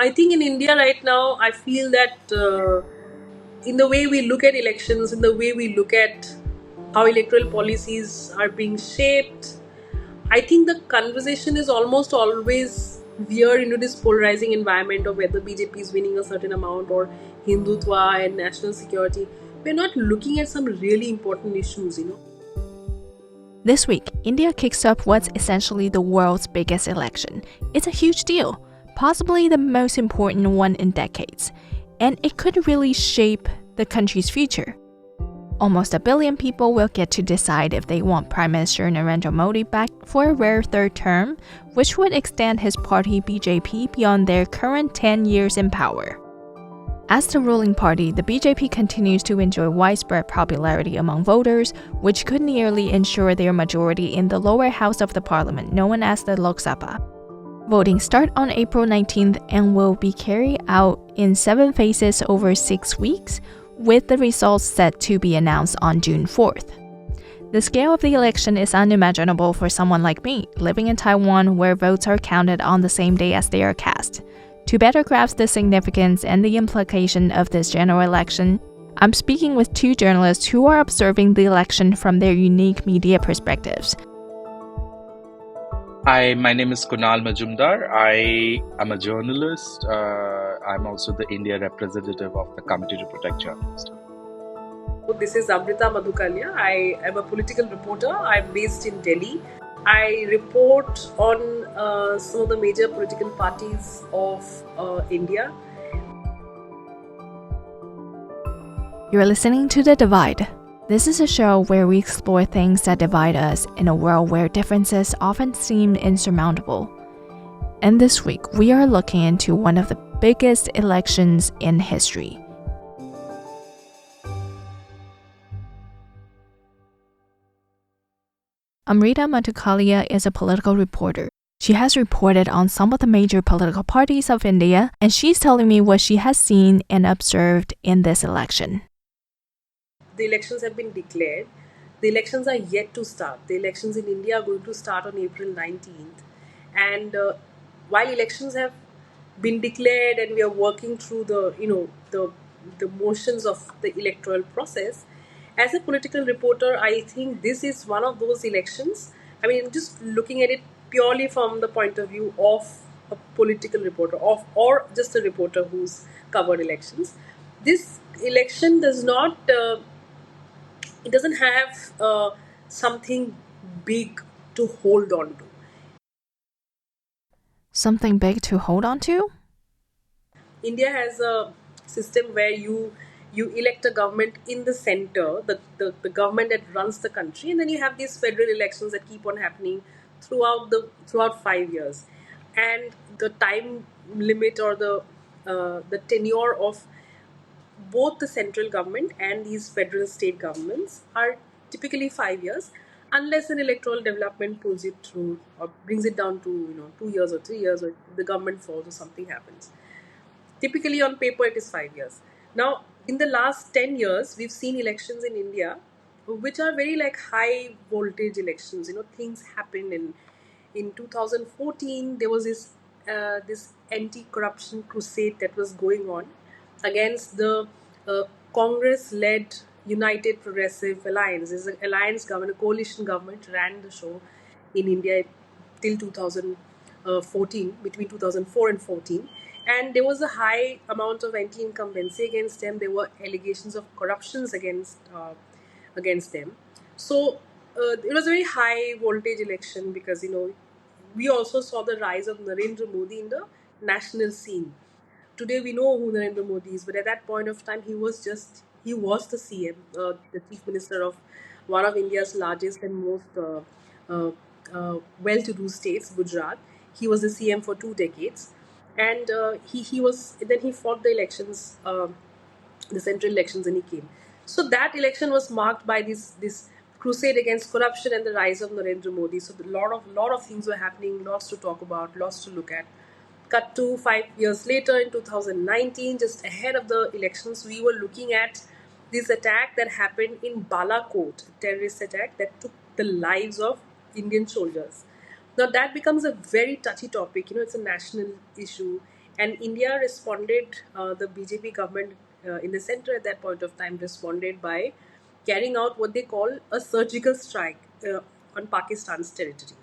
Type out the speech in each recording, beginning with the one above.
I think in India right now, I feel that in the way we look at elections, in the way we look at how electoral policies are being shaped, I think the conversation is almost always veer into this polarizing environment of whether BJP is winning a certain amount or Hindutva and national security. We're not looking at some really important issues. This week, India kicks off what's essentially the world's biggest election. It's a huge deal, possibly the most important one in decades, and it could really shape the country's future. Almost 1 billion people will get to decide if they want Prime Minister Narendra Modi back for a rare third term, which would extend his party BJP beyond their current 10 years in power. As the ruling party, the BJP continues to enjoy widespread popularity among voters, which could nearly ensure their majority in the lower house of the parliament, known as the Lok Sabha. Voting starts on April 19th and will be carried out in 7 phases over 6 weeks, with the results set to be announced on June 4th. The scale of the election is unimaginable for someone like me, living in Taiwan where votes are counted on the same day as they are cast. To better grasp the significance and the implication of this general election, I'm speaking with 2 journalists who are observing the election from their unique media perspectives. Hi, my name is Kunal Majumdar. I am a journalist. I'm also the India representative of the Committee to Protect Journalists. This is Amrita Madhukalya. I am a political reporter. I'm based in Delhi. I report on some of the major political parties of India. You're listening to The Divide. This is a show where we explore things that divide us in a world where differences often seem insurmountable. And this week, we are looking into one of the biggest elections in history. Amrita Madhukalya is a political reporter. She has reported on some of the major political parties of India, and she's telling me what she has seen and observed in this election. The elections have been declared. The elections are yet to start. The elections in India are going to start on April 19th. And while elections have been declared and we are working through the motions of the electoral process, as a political reporter, I think this is one of those elections. I mean, just looking at it purely from the point of view of a political reporter or just a reporter who's covered elections, this election it doesn't have something big to hold on to. Something big to hold on to? India has a system where you elect a government in the center, the government that runs the country, and then you have these federal elections that keep on happening throughout 5 years, and the time limit or the tenure of both the central government and these federal state governments are typically 5 years, unless an electoral development pulls it through or brings it down to 2 years or 3 years, or the government falls or something happens. Typically, on paper, it is 5 years. Now, in the last 10 years, we've seen elections in India which are very like high voltage elections. Things happen. In 2014, there was this anti-corruption crusade that was going on against the Congress-led United Progressive Alliance. This is an alliance government, a coalition government ran the show in India till 2014, between 2004 and 14. And there was a high amount of anti-incumbency against them. There were allegations of corruptions against them. So it was a very high voltage election because we also saw the rise of Narendra Modi in the national scene. Today we know who Narendra Modi is, but at that point of time he was the CM, the chief minister of one of India's largest and most uh, well-to-do states, Gujarat. He was the CM for 2 decades, and he fought the elections, the central elections, and he came. So that election was marked by this crusade against corruption and the rise of Narendra Modi. So a lot of things were happening, lots to talk about, lots to look at. Cut to 5 years later in 2019, just ahead of the elections, we were looking at this attack that happened in Balakot, a terrorist attack that took the lives of Indian soldiers. Now that becomes a very touchy topic. It's a national issue, and India responded. The BJP government in the center at that point of time responded by carrying out what they call a surgical strike on Pakistan's territory.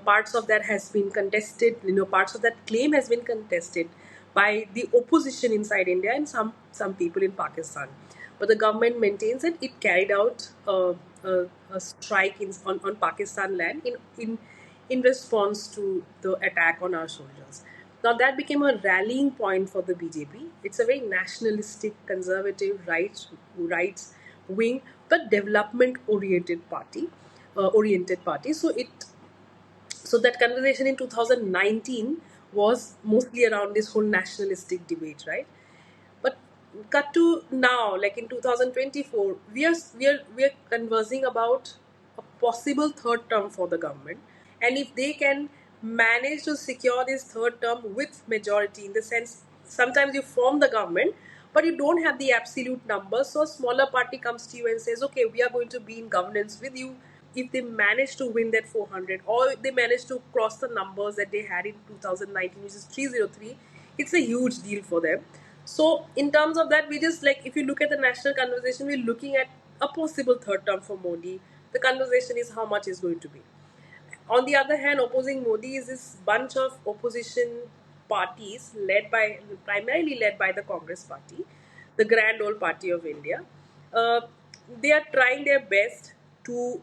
Parts of that has been contested. Parts of that claim has been contested by the opposition inside India and some people in Pakistan. But the government maintains that it carried out a strike on Pakistan land in response to the attack on our soldiers. Now that became a rallying point for the BJP. It's a very nationalistic, conservative, rights wing, but development oriented party. So that conversation in 2019 was mostly around this whole nationalistic debate, right? But cut to now, like in 2024, we are conversing about a possible third term for the government, and if they can manage to secure this third term with majority, in the sense sometimes you form the government, but you don't have the absolute numbers, so a smaller party comes to you and says, okay, we are going to be in governance with you. If they manage to win that 400, or if they manage to cross the numbers that they had in 2019, which is 303, it's a huge deal for them. So in terms of that, we just, like, if you look at the national conversation, we're looking at a possible third term for Modi. The conversation is how much is going to be. On the other hand, opposing Modi is this bunch of opposition parties primarily led by the Congress party, the grand old party of India. Uh, they are trying their best to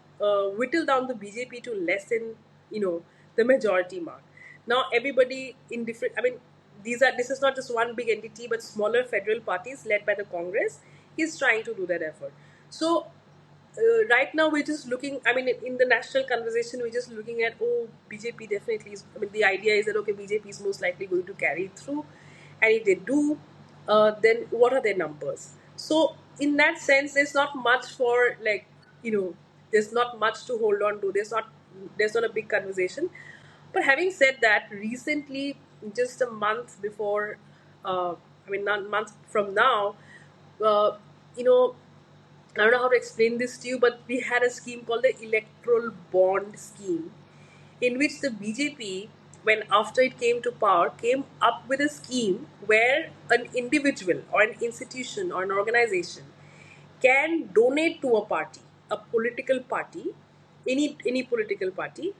whittle down the BJP to lessen, the majority mark. Now everybody in different, I mean, this is not just one big entity, but smaller federal parties led by the Congress is trying to do that effort. So right now we're just looking, I mean, in the national conversation we're just looking at, oh, BJP definitely is, I mean, the idea is that, okay, BJP is most likely going to carry it through, and if they do, then what are their numbers? So in that sense, there's not much for, like, there's not much to hold on to. There's not a big conversation. But having said that, recently, just a month before, I mean, not month from now, uh, you know I don't know how to explain this to you, but we had a scheme called the electoral bond scheme, in which the BJP, when after it came to power, came up with a scheme where an individual or an institution or an organization can donate to a party, a political party, any political party,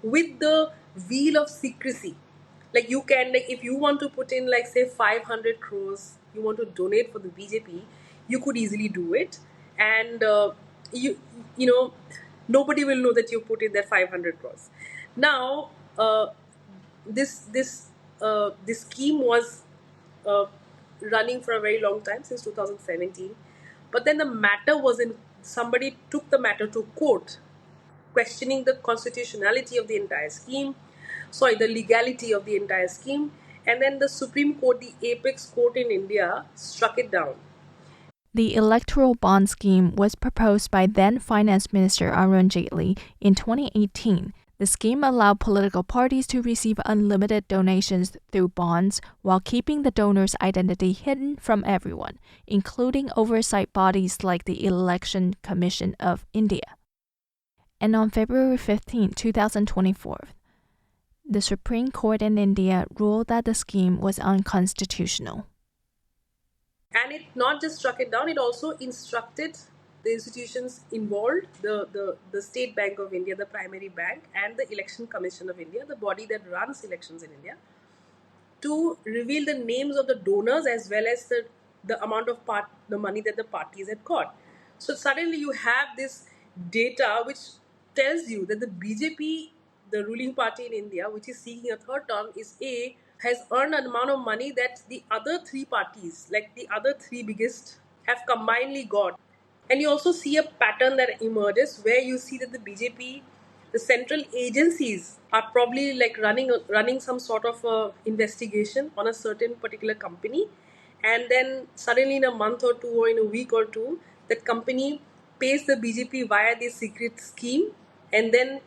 with the wheel of secrecy. Like, you can, like, if you want to put in, like, say 500 crores, you want to donate for the BJP, you could easily do it, and you you know nobody will know that you put in that 500 crores. Now, this scheme was uh, running for a very long time, since 2017. But then the matter was in, somebody took the matter to court, questioning the constitutionality of the entire scheme, sorry, the legality of the entire scheme, and then the Supreme Court, the apex court in India, struck it down. The electoral bond scheme was proposed by then Finance Minister Arun Jaitley in 2018. The scheme allowed political parties to receive unlimited donations through bonds while keeping the donor's identity hidden from everyone, including oversight bodies like the Election Commission of India. And on February 15, 2024, the Supreme Court in India ruled that the scheme was unconstitutional. And it not just struck it down, it also instructed the institutions involved, the State Bank of India, the primary bank, and the Election Commission of India, the body that runs elections in India, to reveal the names of the donors as well as the amount of the money that the parties had got. So suddenly you have this data which tells you that the BJP, the ruling party in India, which is seeking a third term, has earned an amount of money that the other three parties, like the other three biggest, have combinedly got. And you also see a pattern that emerges where you see that the BJP, the central agencies, are probably like running some sort of investigation on a certain particular company, and then suddenly in a month or two, or in a week or two, that company pays the BJP via this secret scheme, and then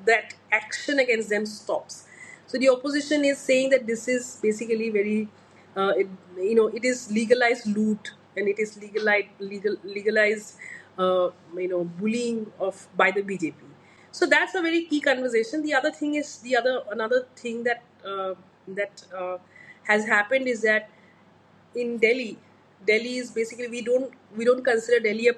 that action against them stops. So the opposition is saying that this is basically very, it is legalized loot, and it is legalized, bullying of by the BJP. So that's a very key conversation. The other thing is another thing that that has happened is that in Delhi, Delhi is basically we don't consider Delhi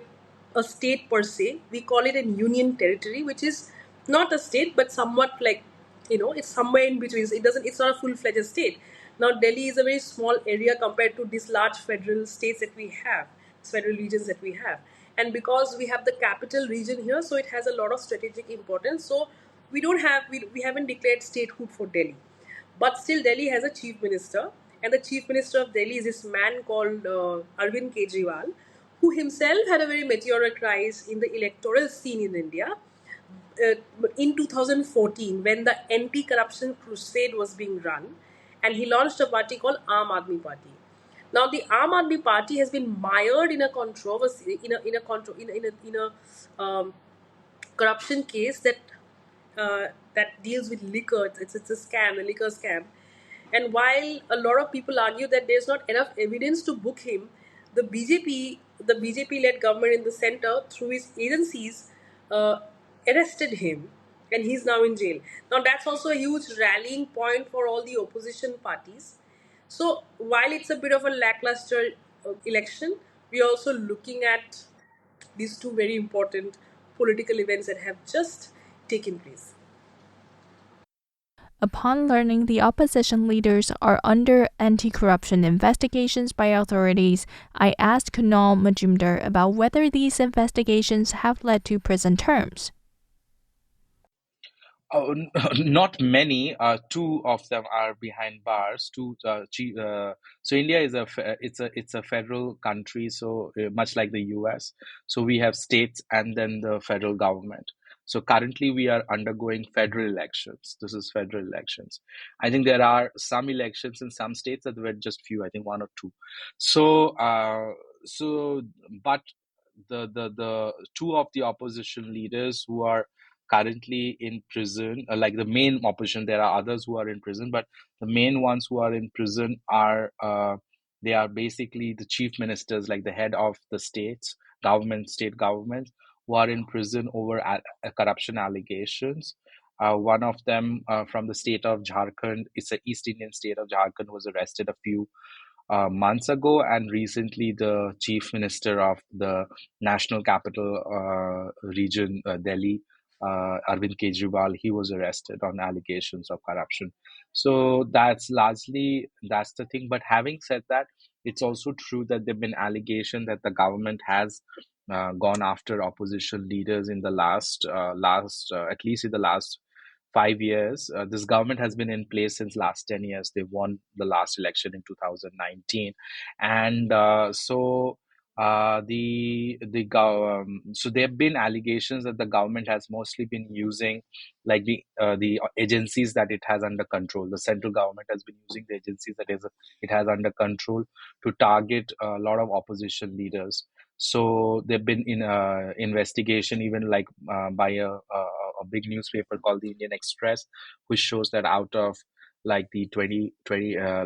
a state per se. We call it a union territory, which is not a state, but somewhat like it's somewhere in between. It's not a full fledged state. Now Delhi is a very small area compared to these large federal states that we have, federal regions that we have, and because we have the capital region here, so it has a lot of strategic importance. So we haven't declared statehood for Delhi. But still, Delhi has a chief minister, and the chief minister of Delhi is this man called Arvind Kejriwal, who himself had a very meteoric rise in the electoral scene in India in 2014 when the anti-corruption crusade was being run, and he launched a party called Aam Aadmi Party. Now, the Aam Aadmi Party has been mired in a controversy, in a corruption case that deals with liquor. It's a scam, a liquor scam. And while a lot of people argue that there's not enough evidence to book him, the BJP-led government in the center, through its agencies, uh, arrested him, and he's now in jail. Now that's also a huge rallying point for all the opposition parties. So while it's a bit of a lackluster election, we are also looking at these two very important political events that have just taken place. Upon learning the opposition leaders are under anti corruption investigations by authorities, I asked Kunal Majumdar about whether these investigations have led to prison terms. Oh, not many. Two of them are behind bars. So India is it's a federal country. So much like the U.S. So we have states and then the federal government. So currently we are undergoing federal elections. This is federal elections. I think there are some elections in some states that were just few. I think one or two. So so but the two of the opposition leaders who are currently in prison, like the main opposition, there are others who are in prison, but the main ones who are in prison are they are basically the chief ministers, like the head of the state governments, who are in prison over corruption allegations. One of them from the state of Jharkhand, it's the East Indian state of Jharkhand, was arrested a few months ago, and recently the chief minister of the national capital region, Delhi, Arvind Kejriwal, he was arrested on allegations of corruption. So that's the thing. But having said that, it's also true that there've been allegations that the government has gone after opposition leaders in the last at least in the last 5 years. This government has been in place since last 10 years. They won the last election in 2019, and so there have been allegations that the government has mostly been using like the agencies that it has under control. The central government has been using the agencies that it has under control to target a lot of opposition leaders. So there've been in investigation even like by a big newspaper called the Indian Express, which shows that out of like the 20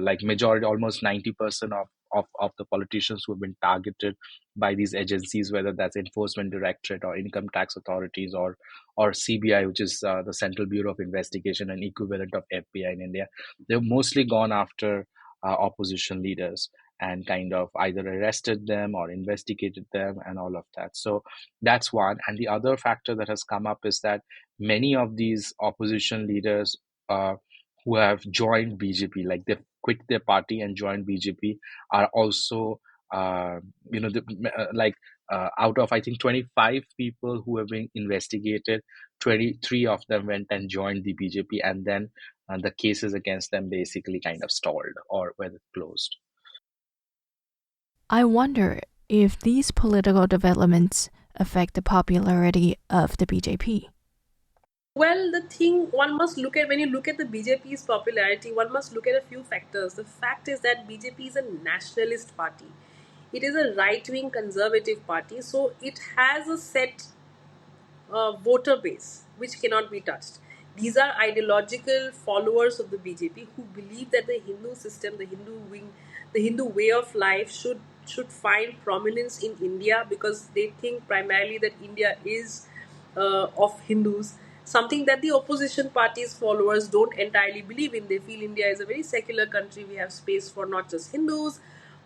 like majority, almost 90% of the politicians who have been targeted by these agencies, whether that's Enforcement Directorate or Income Tax Authorities or CBI, which is the Central Bureau of Investigation, and equivalent of FBI in India, they've mostly gone after opposition leaders and kind of either arrested them or investigated them and all of that. So that's one. And the other factor that has come up is that many of these opposition leaders who have joined BJP, like they've quit their party and joined BJP, are also, like out of I think 25 people who have been investigated, 23 of them went and joined the BJP, and then the cases against them basically kind of stalled or were closed. I wonder if these political developments affect the popularity of the BJP. Well, the thing one must look at when you look at the BJP's popularity, one must look at a few factors. The fact is that BJP is a nationalist party. It is a right wing conservative party, so it has a set voter base which cannot be touched. These are ideological followers of the BJP who believe that the Hindu system, the Hindu wing, the Hindu way of life should find prominence in India because they think primarily that India is of Hindus, something that the opposition parties' followers don't entirely believe in. They feel India is a very secular country. We have space for not just Hindus,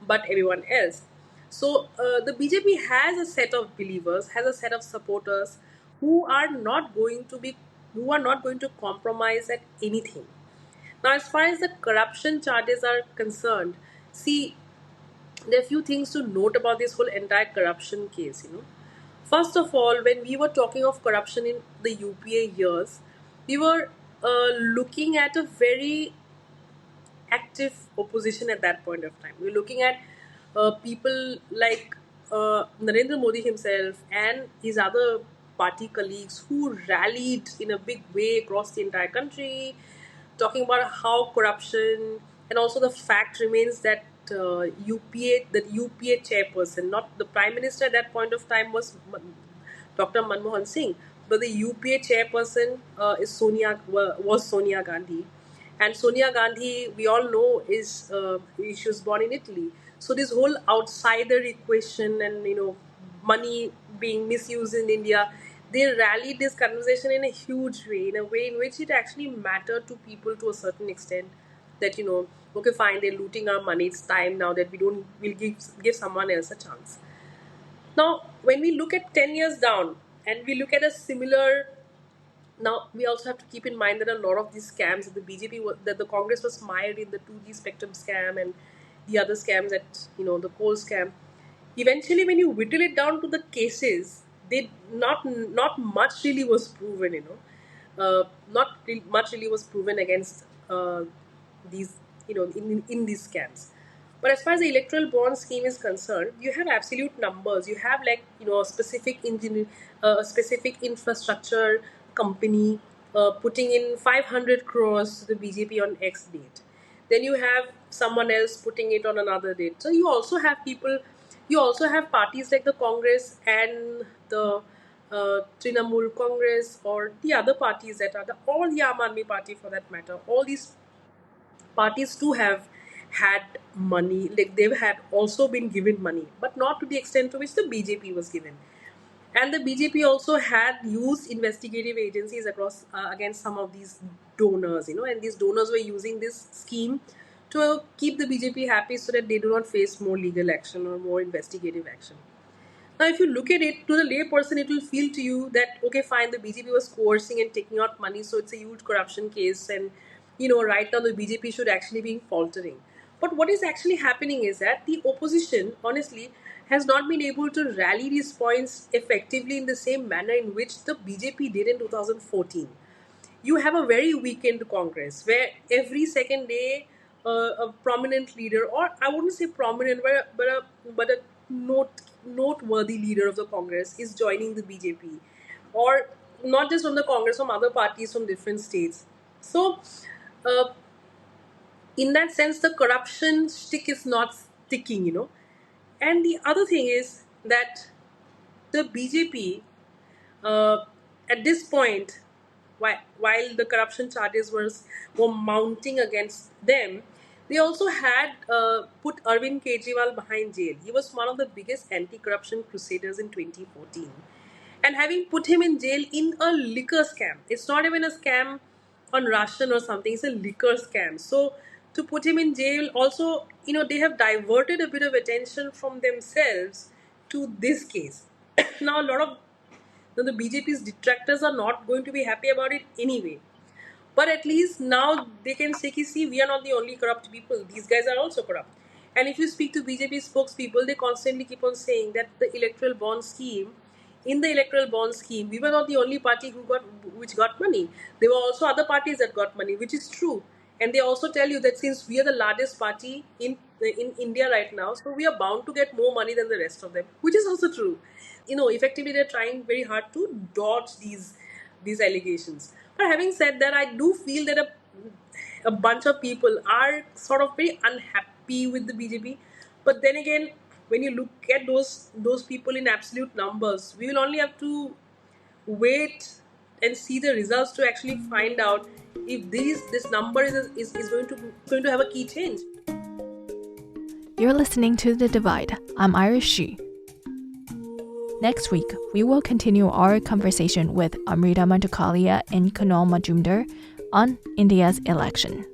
but everyone else. So the BJP has a set of believers, has a set of supporters who are not going to be, who are not going to compromise at anything. Now, as far as the corruption charges are concerned, see, there are few things to note about this whole entire corruption case. First of all, when we were talking of corruption in the UPA years, we were looking at a very active opposition at that point of time. We were looking at people like Narendra Modi himself and his other party colleagues who rallied in a big way across the entire country, talking about how corruption, and also the fact remains that UPA chairperson, not the Prime Minister at that point of time, was Dr. Manmohan Singh, but the UPA chairperson was Sonia Gandhi, and Sonia Gandhi, we all know, she was born in Italy. So this whole outsider equation and money being misused in India, they rallied this conversation in a huge way, in a way in which it actually mattered to people to a certain extent. That okay, fine, they're looting our money. It's time now that we'll give someone else a chance. Now, when we look at 10 years down and we look at a similar, now we also have to keep in mind that a lot of these scams that the BJP that the Congress was mired in, the 2G spectrum scam and the other scams, that the coal scam. Eventually, when you whittle it down to the cases, they not much really was proven. Much really was proven against these in these scams. But as far as the electoral bond scheme is concerned, you have absolute numbers. You have, like, a specific a specific infrastructure company putting in 500 crores to the BJP on X date. Then you have someone else putting it on another date. So you also have parties like the Congress and the Trinamool Congress, or the other parties that are all the Aam Aadmi Party for that matter. All these parties too have had money, like they've had also been given money, but not to the extent to which the BJP was given. And the BJP also had used investigative agencies across against some of these donors, and these donors were using this scheme to keep the BJP happy so that they do not face more legal action or more investigative action. Now, if you look at it, to the lay person, it will feel to you that, okay, fine, the BJP was coercing and taking out money, so it's a huge corruption case, and right now the BJP should actually be faltering. But what is actually happening is that the opposition, honestly, has not been able to rally these points effectively in the same manner in which the BJP did in 2014. You have a very weakened Congress where every second day a prominent leader, or I wouldn't say prominent, but a noteworthy leader of the Congress is joining the BJP, or not just from the Congress, from other parties from different states. So, uh, in that sense, the corruption stick is not sticking. And the other thing is that the BJP, uh, at this point, while the corruption charges were mounting against them, they also had put Arvind Kejriwal behind jail. He was one of the biggest anti-corruption crusaders in 2014. And having put him in jail in a liquor scam, it's not even a scam on Russian or something, it's a liquor scam. So to put him in jail, also, they have diverted a bit of attention from themselves to this case. Now, a lot of the BJP's detractors are not going to be happy about it anyway. But at least now they can say, see, we are not the only corrupt people. These guys are also corrupt. And if you speak to BJP spokespeople, they constantly keep on saying that in the electoral bond scheme, we were not the only party which got money. There were also other parties that got money, which is true. And they also tell you that since we are the largest party in India right now, so we are bound to get more money than the rest of them, which is also true. Effectively they're trying very hard to dodge these allegations. But having said that, I do feel that a bunch of people are sort of very unhappy with the BJP. But then again, when you look at those people in absolute numbers, we will only have to wait and see the results to actually find out if this number is going to have a key change. You're listening to The Divide. I'm Irish Xu. Next week, we will continue our conversation with Amrita Madhukalya and Kun on India's election.